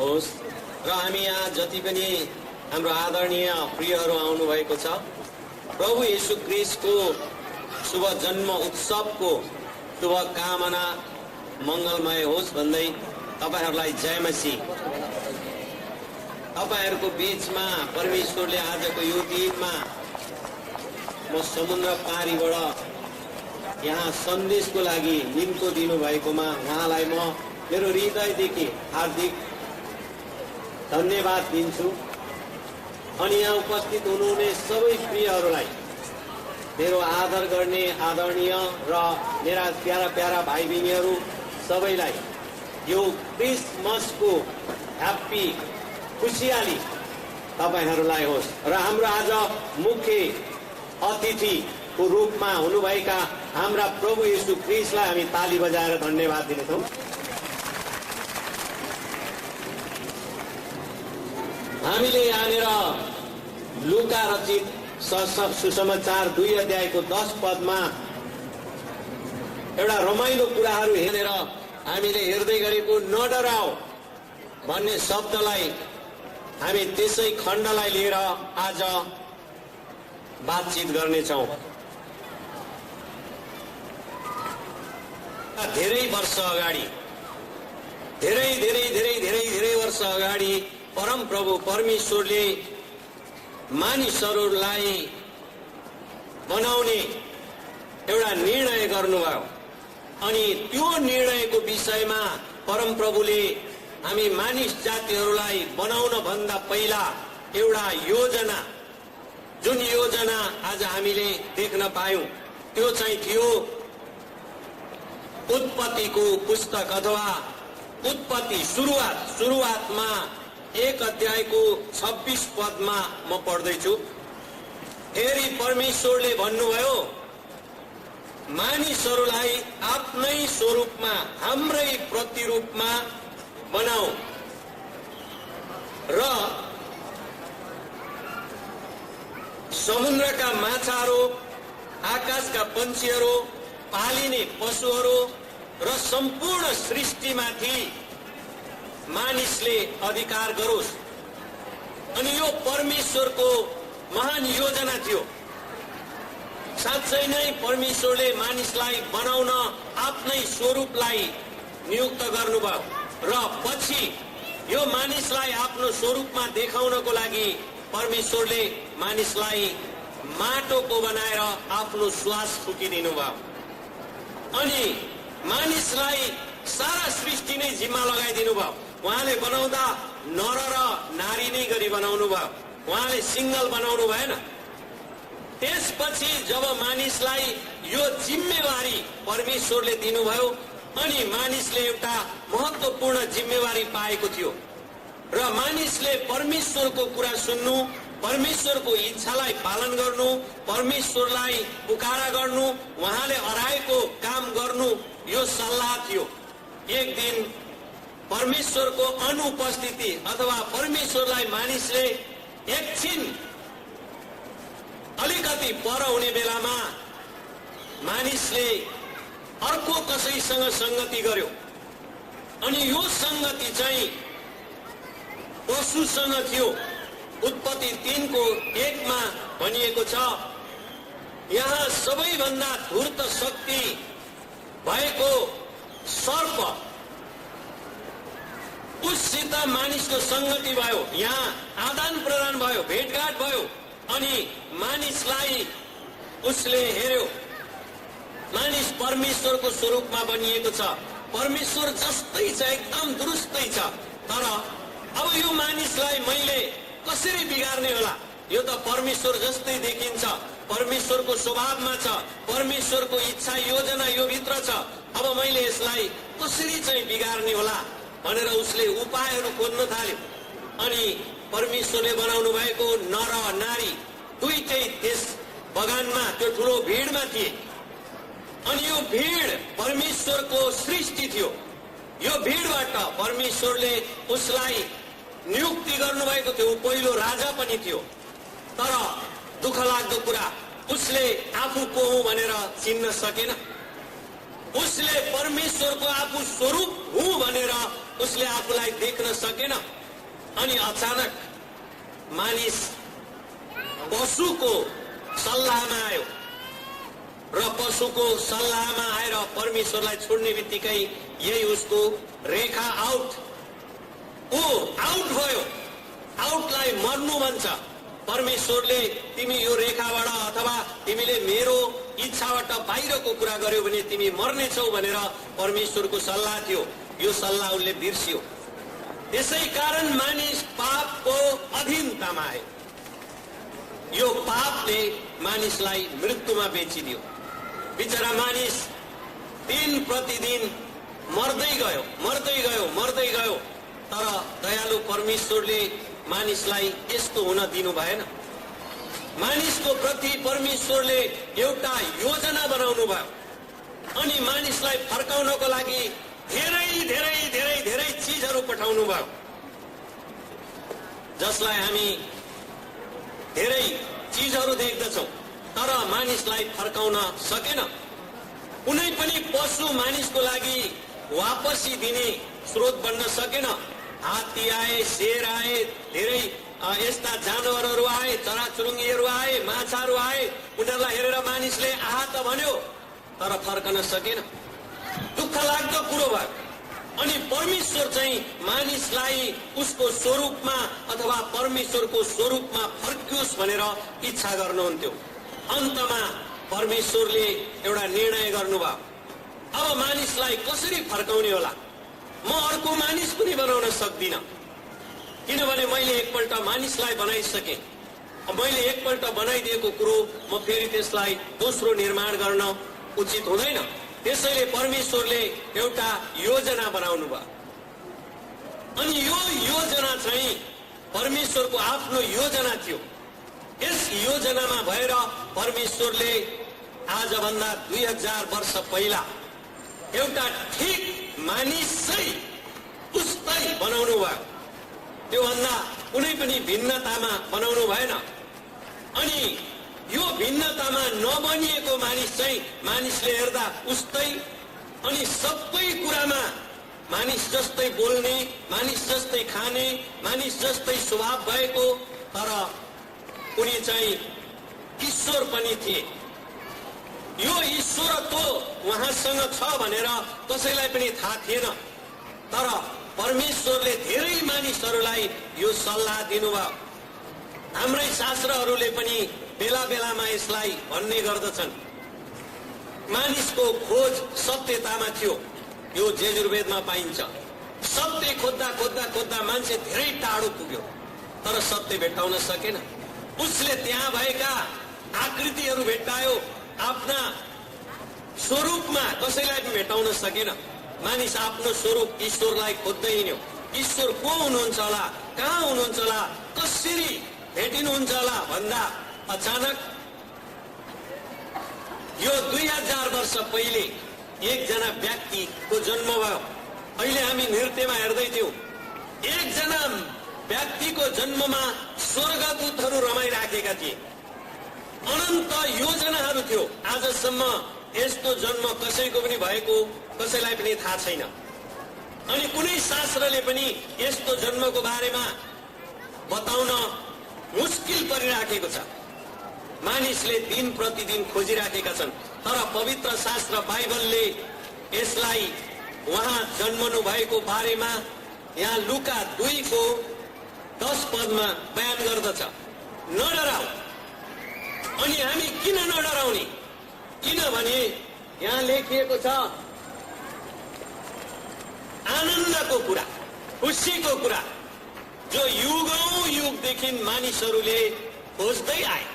होस्। र हामी यहाँ जति पनि हाम्रो आदरणीय प्रियहरू आउनु भएको छ, प्रभु येशू ख्रीष्टको शुभ जन्म उत्सवको शुभकामना मङ्गलमय होस् भन्दै तपाईहरुलाई जय मसीह। तपाईहरुको बीचमा परमेश्वरले आजको यो दिनमा म समुद्र पारीबाट यहाँ सन्देशको लागि निम्तो दिनु भएकोमा उहाँलाई म मेरो हृदयदेखि हार्दिक धन्यवाद दिन्छु। अनि यहाँ उपस्थित हुनुहुने सबै प्रियहरूलाई मेरो आदर गर्ने आदरणीय र मेरा प्यारा प्यारा भाइ बहिनीहरू सबैलाई यो क्रिसमसको ह्याप्पी खुसियाली तपाईहरुलाई होस्। र हाम्रो आज मुख्य अतिथिको रूपमा हुनुभएका हाम्रा प्रभु येशू ख्रीष्टलाई हामी ताली बजाएर धन्यवाद दिनेछौँ। हामीले यहाँनिर लुका रचित सुसमाचार 2 अध्यायको 10 पदमा एउटा रमाइलो कुराहरू हेरेर हामीले हेर्दै गरेको नडराओ भन्ने शब्दलाई हामी त्यसै खण्डलाई लिएर आज बातचित गर्नेछौँ। धेरै वर्ष अगाडि धेरै वर्ष अगाडि परम प्रभु परमेश्वरले मानिसहरूलाई बनाउने एउटा निर्णय गर्नुभयो। अनि त्यो निर्णयको विषयमा परम प्रभुले हामी मानिस जातिहरूलाई बनाउन भन्दा पहिला एउटा योजना, जुन योजना आज हामीले देख्न पायौं, त्यो चाहिँ थियो उत्पत्तिको पुस्तक अथवा उत्पत्ति सुरुवातमा 1 अध्यायको 26 पदमा म पढ्दैछु। फेरि परमेश्वरले भन्नुभयो, मानिसहरूलाई आफ्नै स्वरूपमा हाम्रै प्रतिरूपमा बनाऊ र समुद्रका माछाहरू, आकाशका पन्छीहरू, पालिने पशुहरू र सम्पूर्ण सृष्टिमाथि मानिसले अधिकार गरोस्। अनि यो परमेश्वरको महान योजना थियो। साँच्चै नै परमेश्वरले मानिसलाई बनाउन आफ्नै स्वरूपलाई नियुक्त गर्नुभयो र पछि यो मानिसलाई आफ्नो स्वरूपमा देखाउनको लागि परमेश्वरले मानिसलाई माटोको बनाएर आफ्नो श्वास फुकिदिनु भयो। अनि मानिसलाई सारा सृष्टि नै जिम्मा लगाइदिनु भयो। उहाँले बनाउँदा नर र नारी नै गरी बनाउनु भयो। उहाँले सिंगल बनाउनु भएन। त्यसपछि जब मानिसलाई यो जिम्मेवारी परमेश्वरले दिनुभयो अनि मानिसले एउटा महत्त्वपूर्ण जिम्मेवारी पाएको थियो र मानिसले परमेश्वरको कुरा सुन्नु, परमेश्वरको इच्छालाई पालन गर्नु, परमेश्वरलाई पुकारा गर्नु, उहाँले अराएको काम गर्नु, यो सल्लाह थियो। एक दिन परमेश्वरको अनुपस्थिति अथवा परमेश्वरलाई मानिसले एकछिन अलिकति पर हुने बेलामा मानिसले अर्को कसैसँग संगति गर्यो। अनि यो संगति चाहिँ पशुसँग थियो। उत्पत्ति 3को 1 मा भनिएको छ, यहाँ सबैभन्दा धूर्त शक्ति भएको सर्प उससित मानिसको संगति भयो। यहाँ आदान प्रदान भयो, भेटघाट भयो। अनि मानिसलाई उसले हेर्यो। मानिस परमेश्वरको स्वरूपमा बनिएको छ, परमेश्वर जस्तै छ, एकदम दुरुस्तै छ। तर अब यो मानिसलाई मैले कसरी बिगार्ने होला? यो त परमेश्वर जस्तै देखिन्छ, परमेश्वरको स्वभावमा छ, परमेश्वरको इच्छा योजना यो भित्र छ। अब मैले यसलाई कसरी चाहिँ बिगार्ने होला भनेर उसले उपायहरू खोज्न थाल्यो। अनि परमेश्वरले बनाउनु भएको नर नारी दुईटै त्यस बगानमा त्यो ठुलो भिडमा थिए। अनि यो भिड परमेश्वरको सृष्टि थियो। यो भिडबाट परमेश्वरले उसलाई नियुक्ति गर्नुभएको थियो। पहिलो राजा पनि थियो। तर दुःख लाग्दो कुरा, उसले आफू को हुँ भनेर चिन्न सकेन। उसले परमेश्वरको आफू स्वरूप हुँ भनेर उसले आफूलाई देख्न सकेन। अनि अचानक मानिस पशुको सल्लाहमा आयो र पशुको सल्लाहमा आएर परमेश्वरलाई छोड्ने बित्तिकै यही उसको रेखा आउट, ऊ आउट भयो। आउटलाई मर्नु भन्छ। परमेश्वरले तिमी यो रेखाबाट अथवा तिमीले मेरो इच्छाबाट बाहिरको कुरा गर्यो भने तिमी मर्नेछौ भनेर परमेश्वरको सल्लाह थियो। यो सल्लाह उसले बिर्सियो। त्यसै कारण मानिस पापको अधीनतामा आयो। यो पापले मानिसलाई मृत्युमा बेचिदियो। बिचरा मानिस दिन प्रतिदिन मर्दै गयो, मर्दै गयो, मर्दै गयो। तर दयालु परमेश्वरले मानिसलाई यस्तो हुन दिनु भएन। मानिसको प्रति परमेश्वरले एउटा योजना बनाउनु भयो अनि मानिसलाई फर्काउनको लागि धेरै धेरै धेरै धेरै चीजहरू पठाउनु भयो, जसलाई हामी धेरै चीजहरू देख्दछौँ तर मानिसलाई फर्काउन सकेन। कुनै पनि पशु मानिसको लागि वापसी दिने स्रोत बन्न सकेन। हात्ती आए, शेर आए, धेरै यस्ता जानवरहरू आए, चराचुरुङ्गीहरू आए, माछाहरू आए। उनीहरूलाई हेरेर मानिसले आहा त भन्यो तर फर्कन सकेन। दुःख लाग्दो कुरो भयो। अनि परमेश्वर चाहिँ मानिसलाई उसको स्वरूपमा अथवा परमेश्वरको स्वरूपमा फर्कियोस् भनेर इच्छा गर्नुहुन्थ्यो। अन्तमा परमेश्वरले एउटा निर्णय गर्नुभयो। अब मानिसलाई कसरी फर्काउने होला? म अर्को मानिस पनि बनाउन सक्दिनँ, किनभने मैले एकपल्ट मानिसलाई बनाइसकेँ। मैले एकपल्ट बनाइदिएको कुरो म फेरि त्यसलाई दोस्रो निर्माण गर्न उचित हुँदैन। त्यसैले परमेश्वरले एउटा योजना बनाउनु भयो। अनि यो योजना चाहिँ परमेश्वरको आफ्नो योजना थियो। यस योजनामा भएर परमेश्वरले आजभन्दा 2000 वर्ष पहिला एउटा ठिक मानिस चाहिँ उस्तै बनाउनु भयो। त्योभन्दा कुनै पनि भिन्नतामा बनाउनु भएन। अनि यो भिन्नतामा नबनिएको मानिस चाहिँ मानिसले हेर्दा उस्तै अनि सबै कुरामा मानिस जस्तै बोल्ने, मानिस जस्तै खाने, मानिस जस्तै स्वभाव भएको, तर उनी चाहिँ ईश्वर पनि थिए। यो ईश्वरत्व उहाँसँग छ भनेर कसैलाई पनि थाहा थिएन। तर परमेश्वरले धेरै मानिसहरूलाई यो सल्लाह दिनुभयो। हाम्रै शास्त्रहरूले पनि बेला बेलामा यसलाई भन्ने गर्दछन्। मानिसको खोज सत्यतामा थियो। यो यजुर्वेदमा पाइन्छ। सत्य खोज्दा खोज्दा खोज्दा मान्छे धेरै टाढो पुग्यो तर सत्य भेट्टाउन सकेन। उसले त्यहाँ भएका आकृतिहरू भेट्टायो, आफ्ना स्वरूपमा कसैलाई पनि भेट्टाउन सकेन। मानिस आफ्नो स्वरूप ईश्वरलाई खोज्दै हिँड्यो। ईश्वर को हुनुहुन्छ होला, कहाँ हुनुहुन्छ होला, कसरी भेटिनुहुन्छ होला भन्दा अचानक यो 2000 वर्ष पहिले एकजना व्यक्तिको जन्म भयो। अहिले हामी नृत्यमा हेर्दै थियौँ। एकजना व्यक्तिको जन्ममा स्वर्गदूतहरू रमाइराखेका थिए। अनन्त योजनाहरू थियो। आजसम्म यस्तो जन्म कसैको पनि भएको कसैलाई पनि थाहा छैन। अनि कुनै शास्त्रले पनि यस्तो जन्मको बारेमा बताउन मुस्किल परिराखेको छ। मानिसले दिन प्रतिदिन खोजिराखेका छन् तर पवित्र शास्त्र बाइबलले यसलाई उहाँ जन्मनु भएको बारेमा यहाँ लुका 2:10 पदमा बयान गर्दछ। नडराऊ। अनि हामी किन नडराउने? किनभने यहाँ लेखिएको छ आनन्दको कुरा, खुसीको कुरा जो युगौं युगदेखि मानिसहरूले खोज्दै आए।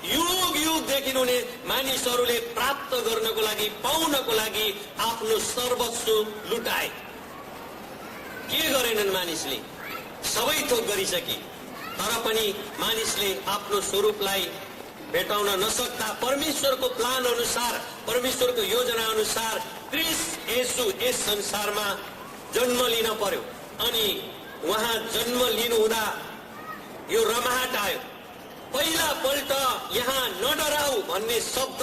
युग युगदेखि उनी मानिसहरूले प्राप्त गर्नको लागि, पाउनको लागि आफ्नो सर्वस्व लुटाए। के गरेनन् मानिसले? सबै थोक गरिसके। तर पनि मानिसले आफ्नो स्वरूपलाई भेटाउन नसक्दा परमेश्वरको प्लान अनुसार, परमेश्वरको योजना अनुसार क्रिस्ट येशू यस संसारमा जन्म लिन पर्यो। अनि उहाँ जन्म लिनुहुँदा यो रमाहट आयो। पहिला पल्ट यहाँ नडराऊ भन्ने शब्द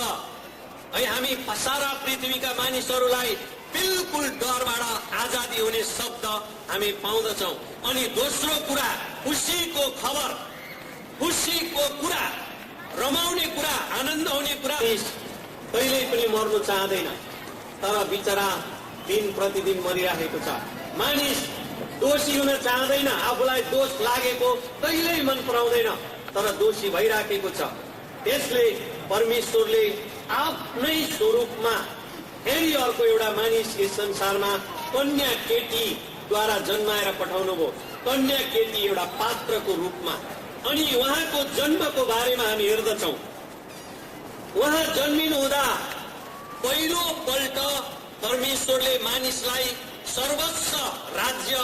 है हामी सारा पृथ्वीका मानिसहरूलाई बिल्कुल प्रतिकूल डरबाट आजादी हुने शब्द हामी पाउँदछौँ। अनि दोस्रो कुरा, खुसीको खबर, खुसीको कुरा, रमाउने कुरा, आनन्द हुने कुरा। कहिल्यै पनि मर्नु चाहँदैन, तर बिचरा दिन प्रतिदिन मरिरहेको छ। मानिस दोषी हुन चाहँदैन, आफूलाई दोष लागेको कहिल्यै मन पराउँदैन, तर दोषी भइराखेको छ। त्यसले परमेश्वरले आफ्नै स्वरूपमा फेरि अर्को एउटा मानिस यस संसारमा कन्या केटीद्वारा जन्माएर पठाउनु भयो। कन्या केटी एउटा पात्रको रूपमा। अनि उहाँको जन्मको बारेमा हामी हेर्दछौँ। उहाँ जन्मिनु हुँदा पहिलो पल्ट परमेश्वरले मानिसलाई सर्वस्व राज्य,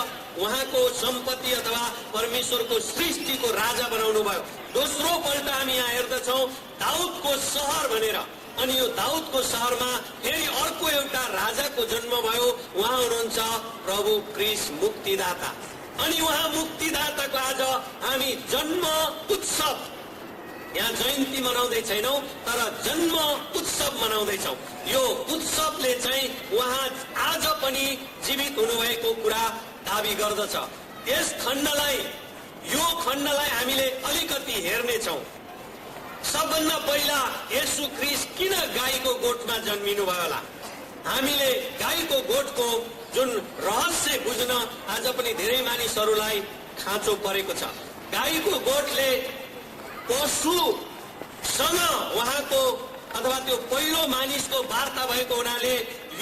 उहाँको सम्पत्ति अथवा परमेश्वरको सृष्टिको राजा बनाउनु भयो। दोस्रो पल्ट हामी यहाँ हेर्दछौँ दाउदको सहर भनेर। अनि यो दाउदको सहरमा फेरि अर्को एउटा राजाको जन्म भयो। उहाँ हुनुहुन्छ प्रभु क्रिस्ट मुक्तिदाता। अनि उहाँ मुक्तिदाताको आज हामी जन्म उत्सव, यहाँ जयन्ती मनाउँदै छैनौँ, तर जन्म उत्सव मनाउँदैछौँ। यो उत्सवले चाहिँ उहाँ आज पनि जीवित हुनुभएको कुरा दाबी गर्दछ। यस खण्डलाई, यो खण्डलाई हामीले अलिकति हेर्नेछौँ। सबभन्दा पहिला येशू ख्रीष्ट किन गाईको गोठमा जन्मिनु भयो होला? हामीले गाईको गोठको जुन रहस्य बुझ्न आज पनि धेरै मानिसहरूलाई खाँचो परेको छ। गाईको गोठले पशुसँग उहाँको अथवा त्यो पहिलो मानिसको वार्ता भएको हुनाले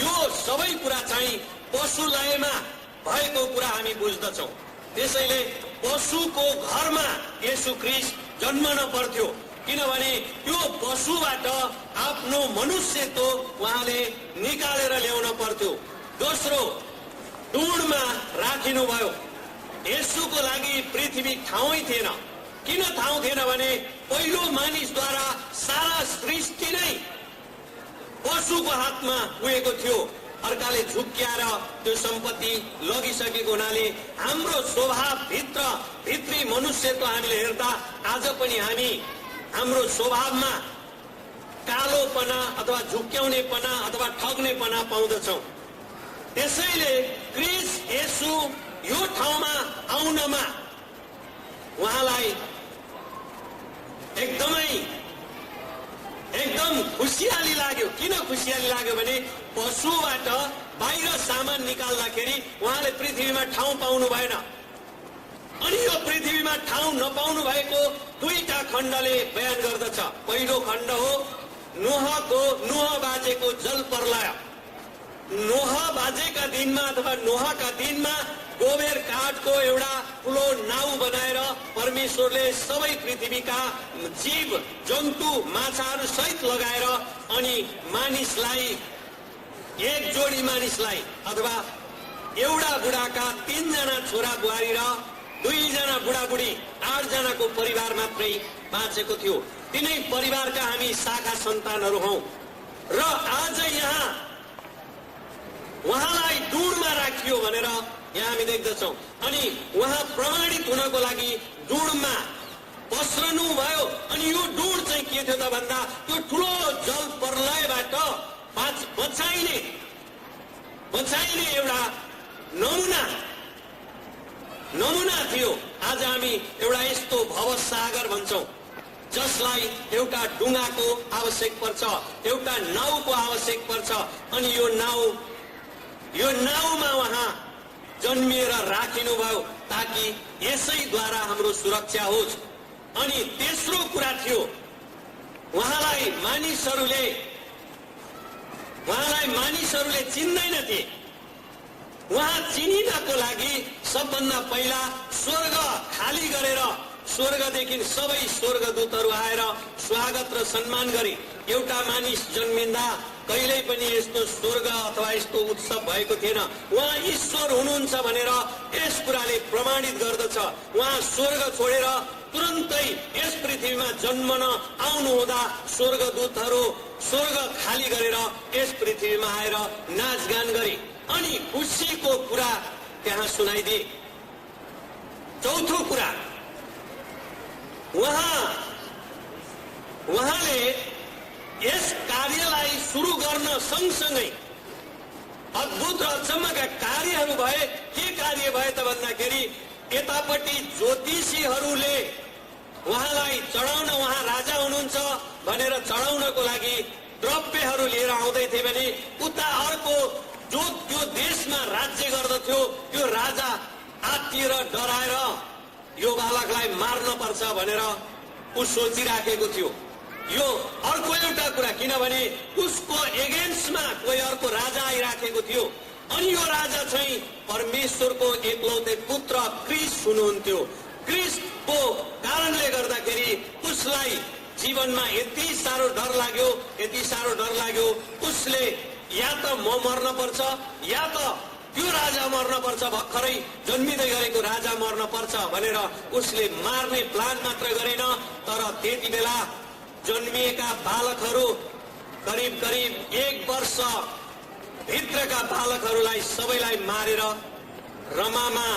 यो सबै कुरा चाहिँ पशुलयमा भएको कुरा हामी बुझ्दछौँ। त्यसैले पशुको घरमा येशू ख्रीष्ट जन्मन पर्थ्यो, किनभने त्यो पशुबाट आफ्नो मनुष्यत्व उहाँले निकालेर ल्याउन पर्थ्यो। दोस्रो, ढुँडमा राखिनु भयो। येशूको लागि पृथ्वी ठाउँै थिएन। किन ठाउँ थिएन भने पहिलो मानिसद्वारा सारा सृष्टि नै पशुको हातमा पुगेको थियो। अर्काले झुक्क्याएर त्यो सम्पत्ति लगिसकेको हुनाले हाम्रो स्वभाव भित्री मनुष्यत्व हामीले हेर्दा आज पनि हामी हाम्रो स्वभावमा कालोपना अथवा झुक्क्याउनेपना अथवा ठग्नेपना पाउँदछौँ। त्यसैले क्रिस्ट येशू यो ठाउँमा आउनमा उहाँलाई एकदम खुसियाली लाग्यो। किन खुसियाली लाग्यो भने पशुबाट बाहिर सामान निकाल्दाखेरि उहाँले पृथ्वीमा ठाउँ पाउनु भएन। अनि यो पृथ्वीमा ठाउँ नपाउनु भएको दुईटा खण्डले बयान गर्दछ। पहिलो खण्ड हो नोह बाजेको जल प्रलय। नोह बाजेका दिनमा अथवा नोहका दिनमा गोबर काठको एउटा ठुलो नाउ बनाएर परमेश्वरले सबै पृथ्वीका जीव जन्तु माछाहरू सहित लगाएर अनि मानिसलाई, एक जोडी मानिसलाई अथवा एउटा बुढाका 3 जना छोरा बुहारी र 2 जना बुढाबुढी 8 जनाको परिवार मात्रै बाँचेको थियो। तिनै परिवारका हामी शाखा सन्तानहरू हौं। र आज यहाँ उहाँलाई ढुँडमा राखियो भनेर यहाँ हामी देख्दछौँ। अनि उहाँ प्रमाणित हुनको लागि ढुँडमा पस्रनु भयो। अनि यो ढुँड चाहिँ के थियो त भन्दा त्यो ठुलो जल प्रलयबाट बचाइने एउटा नमुना थियो। आज हामी एउटा यस्तो भवसागर भन्छौँ जसलाई एउटा डुङ्गाको आवश्यक पर्छ, एउटा नाउको आवश्यक पर्छ। अनि यो नाउमा उहाँ जन्मिएर राखिनु भयो ताकि यसैद्वारा हाम्रो सुरक्षा होस्। अनि तेस्रो कुरा थियो उहाँलाई मानिसहरूले चिन्दैनथे। उहाँ चिनिनको लागि सबभन्दा पहिला स्वर्ग खाली गरेर स्वर्गदेखि सबै स्वर्गदूतहरू आएर स्वागत र सम्मान गरे। एउटा मानिस जन्मिँदा कहिल्यै पनि यस्तो स्वर्ग अथवा यस्तो उत्सव भएको थिएन। उहाँ ईश्वर हुनुहुन्छ भनेर यस कुराले प्रमाणित गर्दछ। उहाँ स्वर्ग छोडेर तुरन्तै यस पृथ्वीमा जन्मन आउनुहुँदा स्वर्गदूतहरू स्वर्ग खाली गरेर यस पृथ्वीमा आएर नाचगान गरे अनि खुसीको कुरा त्यहाँ सुनाइदिए। चौथो कुरा, उहाँले यस कार्यलाई सुरु गर्न सँगसँगै अद्भुत र अचम्मका कार्यहरू भए। के कार्य भए त भन्दाखेरि यतापट्टि ज्योतिषीहरूले उहाँलाई चढाउन, उहाँ राजा हुनुहुन्छ भनेर चढाउनको लागि द्रव्यहरू लिएर आउँदै थिए भने उता अर्को जो त्यो देशमा राज्य गर्दथ्यो त्यो राजा आत्तिएर डराएर यो बालकलाई मार्न पर्छ भनेर ऊ सोचिराखेको थियो। यो अर्को एउटा कुरा, किनभने उसको एगेन्स्टमा कोही अर्को राजा आइराखेको थियो अनि यो राजा चाहिँ परमेश्वरको एकलौटे पुत्र क्रिस्ट हुनुहुन्थ्यो। क्रिस्टको कारणले गर्दाखेरि उसलाई जीवनमा यति साह्रो डर लाग्यो, उसले या त म मर्न पर्छ या त त्यो राजा मर्न पर्छ, भर्खरै जन्मिँदै गरेको राजा मर्न पर्छ भनेर उसले मार्ने प्लान मात्र गरेन, तर त्यति बेला जन्मिएका बालकहरू करिब 1 वर्ष भित्रका बालकहरूलाई सबैलाई मारेर रमामा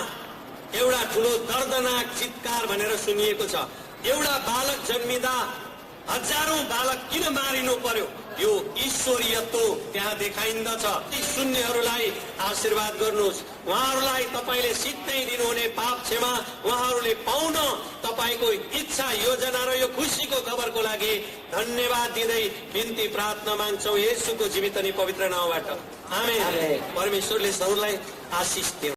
एउटा ठुलो दर्दनाक चित्कार भनेर सुनिएको छ। एउटा बालक जन्मिँदा हजारौं बालक किन मारिनु पर्यो? यो ईश्वरीयत्व त्यहाँ देखाइन्दछ। सुन्नेहरूलाई आशीर्वाद गर्नुहोस्, उहाँहरूलाई तपाईले सित्तै दिनुहुने पाप क्षमा उहाँहरूले पाउन तपाईको इच्छा, योजना र यो खुशीको खबरको लागि धन्यवाद दिँदै बिन्ती प्रार्थना माग्छौं येशूको जीवित अनि पवित्र नामबाट। आमेन। परमेश्वरले सबैलाई आशिष दियोस्।